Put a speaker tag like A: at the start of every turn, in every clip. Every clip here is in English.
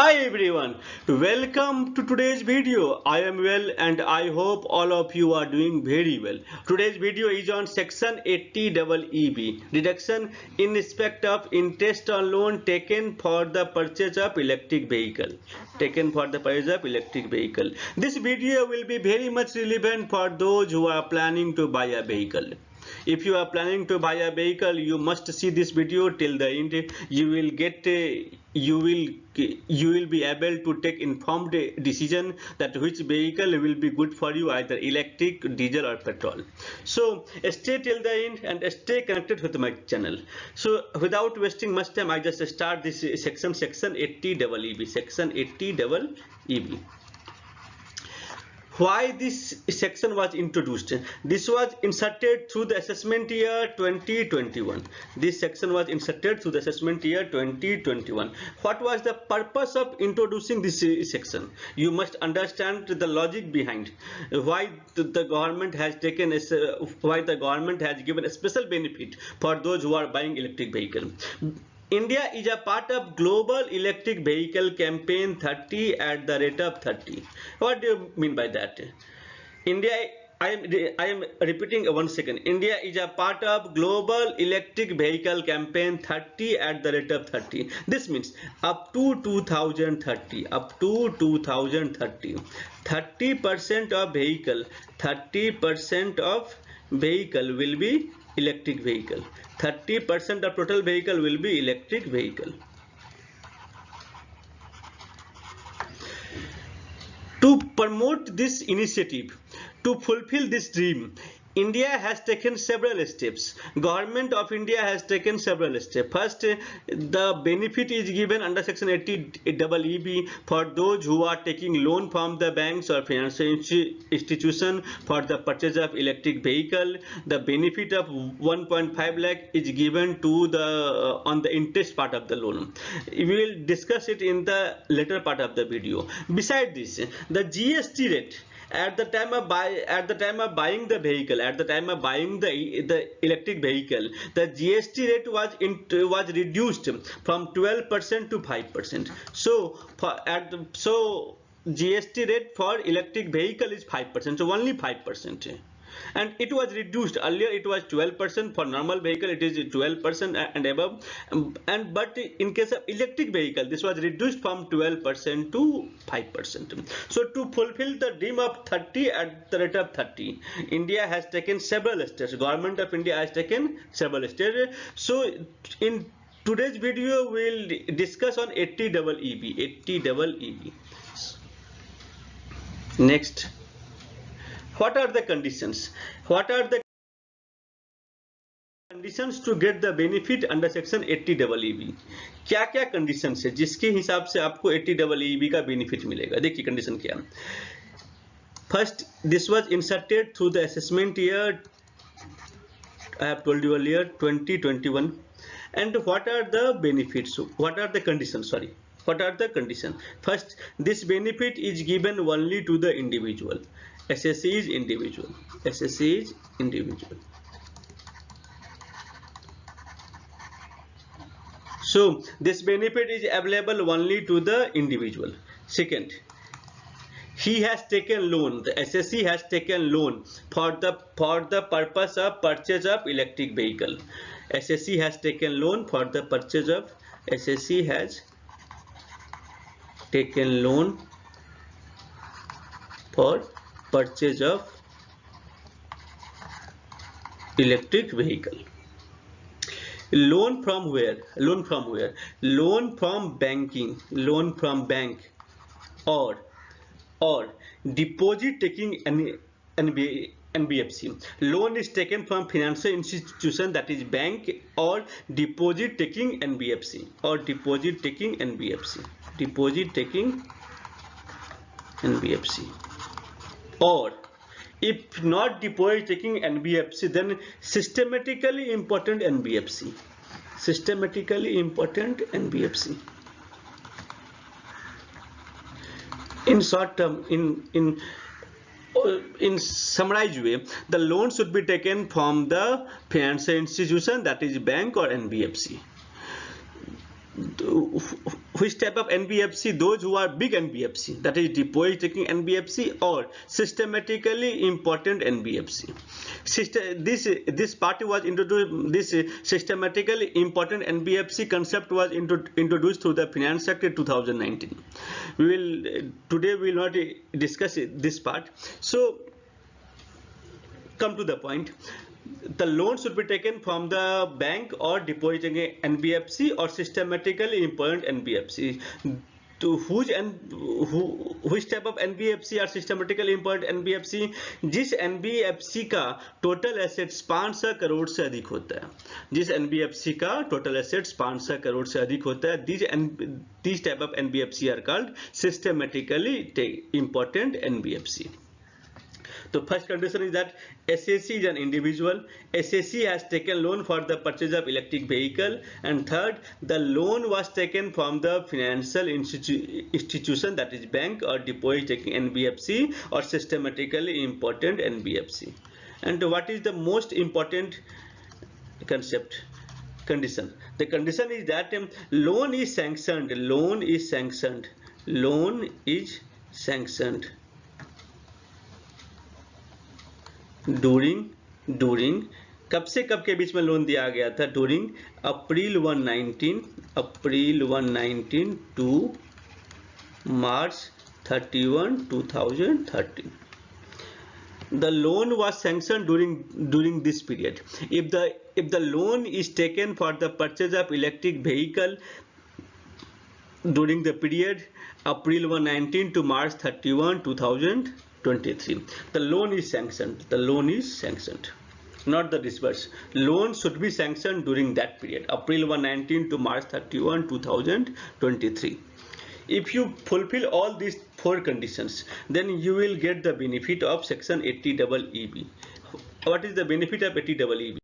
A: Hi everyone, welcome to today's video. I am well and I hope all of you are doing very well. Today's video is on section 80 EEB, deduction in respect of interest on loan taken for the purchase of electric vehicle. This video will be very much relevant for those who are planning to buy a vehicle. If you are planning to buy a vehicle, you must see this video till the end. You will be able to take informed decision that which vehicle will be good for you, either electric, diesel or petrol. So stay till the end and stay connected with my channel. So without wasting much time, I just start this section 80 EEB, section 80 EEB. Why this section was introduced? This was inserted through the assessment year 2021. This section was inserted through the assessment year 2021. What was the purpose of introducing this section? You must understand the logic behind why the government has taken why the government has given a special benefit for those who are buying electric vehicle. India is a part of global electric vehicle campaign 30 at the rate of 30. What do you mean by that? I am repeating one second. India is a part of global electric vehicle campaign 30 at the rate of 30. This means up to 2030, 30% of vehicle will be electric vehicle. 30% of total vehicle will be electric vehicle. To promote this initiative, to fulfill this dream, India has taken several steps. Government of India has taken several steps. First, the benefit is given under section 80 EEB for those who are taking loan from the banks or financial institution for the purchase of electric vehicle. The benefit of 1.5 lakh is given to the on the interest part of the loan. We will discuss it in the later part of the video. Besides this, the GST rate at the time of buying the vehicle, at the time of buying the electric vehicle, the GST rate was reduced from 12% to 5%. So GST rate for electric vehicle is 5%, so only 5%. And it was reduced. Earlier it was 12%. For normal vehicle it is 12% and above, but in case of electric vehicle this was reduced from 12% to 5%. So to fulfill the dream of 30 at the rate of 30, India has taken several steps. Government of India has taken several steps. So in today's video we'll discuss on 80 EEB. Next, what are the conditions? What are the conditions to get the benefit under section 80 EEB? क्या क्या conditions है जिसके हिसाब से आपको 80 EEB का benefit मिलेगा? देखिए condition क्या है. First, this was inserted through the assessment year, I have told you earlier, 2021. And what are the benefits? What are the conditions? Sorry. What are the conditions? First, this benefit is given only to the individual. SSE is individual. SSE is individual. So this benefit is available only to the individual. Second, he has taken loan. The SSE has taken loan for the purpose of purchase of electric vehicle. SSE has taken loan for the purchase of. SSE has taken loan for purchase of electric vehicle. Loan from where? Loan from where? Loan from banking. Loan from bank or deposit taking NBFC. Loan is taken from financial institution, that is bank, or deposit taking NBFC, or deposit taking NBFC. Deposit taking NBFC. Or if not deposit taking NBFC, then systematically important NBFC. Systematically important NBFC. In short term, in summarized way, the loan should be taken from the financial institution, that is bank or NBFC. which type of NBFC? Those who are big NBFC, that is deposit taking NBFC or systematically important NBFC. This part was introduced. This systematically important NBFC concept was introduced through the Finance Act 2019. Today we will not discuss this part. So come to the point. The loan should be taken from the bank or depositing a NBFC or systematically important NBFC. To which type of NBFC or systematically important NBFC? जिस NBFC का total assets 500 crore से अधिक होता है, जिस NBFC का total assets 500 crore से अधिक होता है, these type of NBFC are called systematically important NBFC. The first condition is that SAC is an individual. SAC has taken loan for the purchase of electric vehicle. And third, the loan was taken from the financial institution, that is bank or deposit taking NBFC or systematically important NBFC. And what is the most important condition? The condition is that loan is sanctioned. Loan is sanctioned. Loan is sanctioned during कब से कब के बीच में loan दिया गया था? During April 1, 19 to March 31, 2013. The loan was sanctioned during this period. If the loan is taken for the purchase of electric vehicle during the period April 1, 19 to March 31, 2023, the loan is sanctioned. The loan is sanctioned, not the disburse. Loan should be sanctioned during that period, April 1, 19 to March 31, 2023. If you fulfill all these 4 conditions, then you will get the benefit of section 80EB. What is the benefit of 80EB?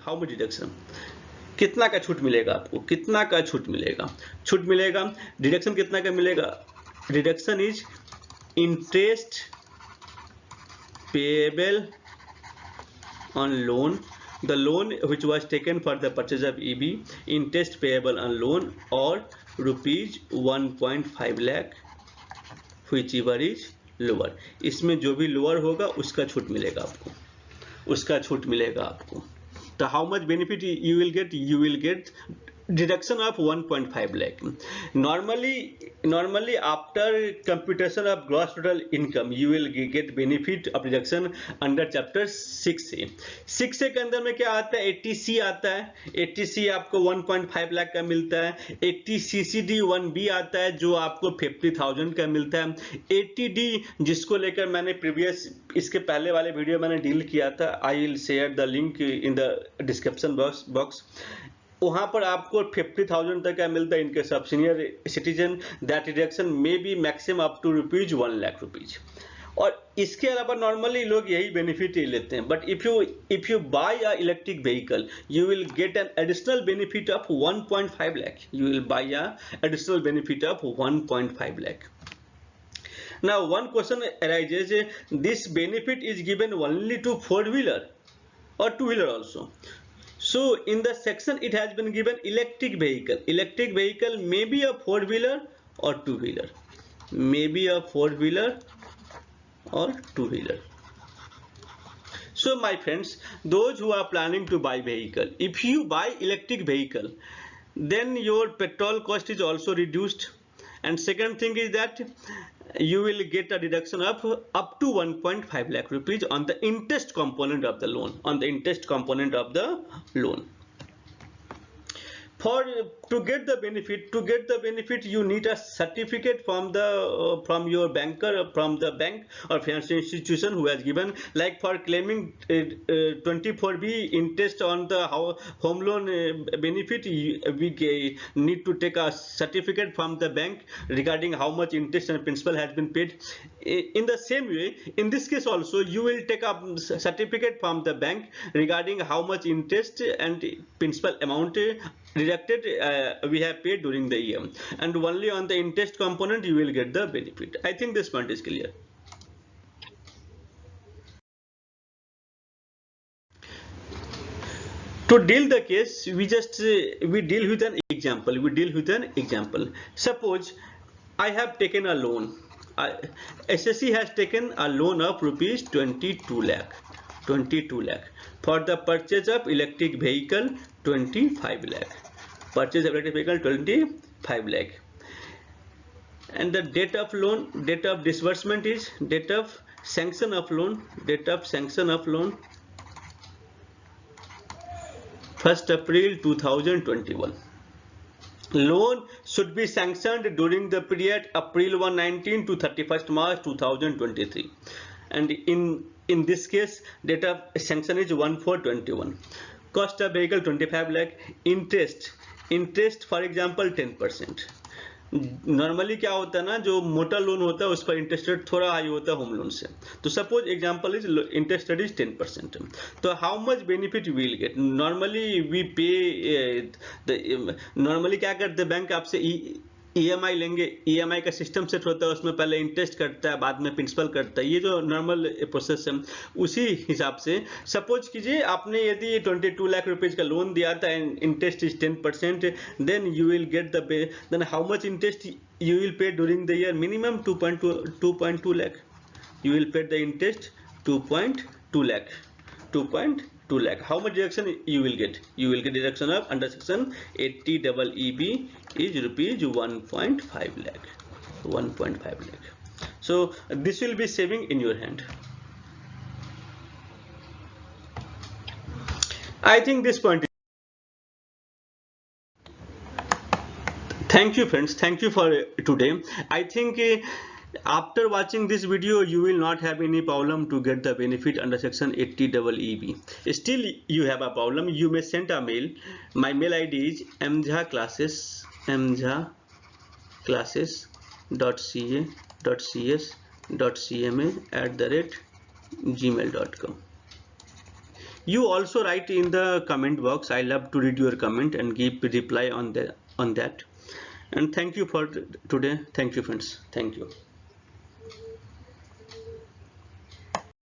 A: How much deduction? कितना का छूट मिलेगा आपको? कितना का छूट मिलेगा? छूट मिलेगा, डिडक्शन कितना का मिलेगा? Deduction is interest payable on loan. The loan which was taken for the purchase of EB, interest payable on loan, or rupees 1.5 lakh, whichever is lower. इसमें जो भी lower होगा उसका छूट मिलेगा आपको, उसका छूट मिलेगा आपको. So how much benefit you will get? You will get deduction of 1.5 lakh. Normally after computation of gross total income you will get benefit of deduction under chapter 6A. 6A के अंदर में क्या आता है? 80C आता है. 80C आपको 1.5 लाख का मिलता है. 80CCD 1B आता है जो आपको 50,000 का मिलता है. 80D जिसको लेकर मैंने प्रीवियस इसके पहले वाले वीडियो मैंने डील किया था, I will share the link in the description box. वहां पर आपको 50,000 तक का मिलता है इनके सब senior citizen. That deduction may be maximum up to rupees 1 lakh rupees. और इसके अलावा नॉर्मली लोग यही बेनिफिट ही लेते हैं. But if you buy a electric vehicle you will get an additional benefit of 1.5 lakh. You will buy a additional benefit of 1.5 lakh. Now one question arises, this benefit is given only to 4-wheeler or 2-wheeler also. So in the section it has been given electric vehicle. Electric vehicle may be a 4-wheeler or 2-wheeler. May be a 4-wheeler or 2-wheeler. So my friends, those who are planning to buy vehicle, if you buy electric vehicle, then your petrol cost is also reduced. And second thing is that you will get a deduction of up to 1.5 lakh rupees on the interest component of the loan. On the interest component of the loan. To get the benefit, you need a certificate from your banker, from the bank or financial institution who has given. Like for claiming 24B interest on the home loan benefit, we need to take a certificate from the bank regarding how much interest and principal has been paid. In the same way, in this case also, you will take a certificate from the bank regarding how much interest and principal amount deducted we have paid during the year, and only on the interest component you will get the benefit. I think this point is clear. To deal the case, we deal with an example. Suppose I have taken a loan. SSC has taken a loan of rupees 22 lakh. 22 lakh for the purchase of electric vehicle 25 lakh. Purchase of electric vehicle 25 lakh. And the date of loan, date of disbursement is date of sanction of loan, 1st April 2021. Loan should be sanctioned during the period April 119 to 31st March 2023. And in this case, date of sanction is 1/4/21. Cost of vehicle 25 lakh. Interest for example 10%. Normally क्या होता है ना, जो मोटा loan होता है उस पर इंटरेस्ट रेट थोड़ा हाई होता है होम लोन से. तो suppose example is interest rate is 10%. तो how much benefit will get? Normally we pay, normally क्या करते हैं बैंक आपसे EMI लेंगे. EMI का सिस्टम सेट होता है, उसमें पहले इंटरेस्ट कटता है, बाद में प्रिंसिपल कटता है. ये जो नॉर्मल प्रोसेस है उसी हिसाब से सपोज कीजिए आपने यदि 22 लाख रुपीज का लोन दिया था and interest is 10%, then you will get then how much interest you will pay during the year? Minimum 2.2 lakh. You will pay the interest 2.2 lakh. 2.2 lakh. How much deduction you will get? You will get deduction of under section 80EEB is rupees 1.5 lakh. 1.5 lakh. So this will be saving in your hand. I think this point. Thank you friends, thank you for today. I think after watching this video you will not have any problem to get the benefit under section 80EEB. Still you have a problem, you may send a mail. My mail ID is mjha.classes.ca.cs.cma@gmail.com. You also write in the comment box. I love to read your comment and give reply on that. And thank you for today. Thank you friends. Thank you.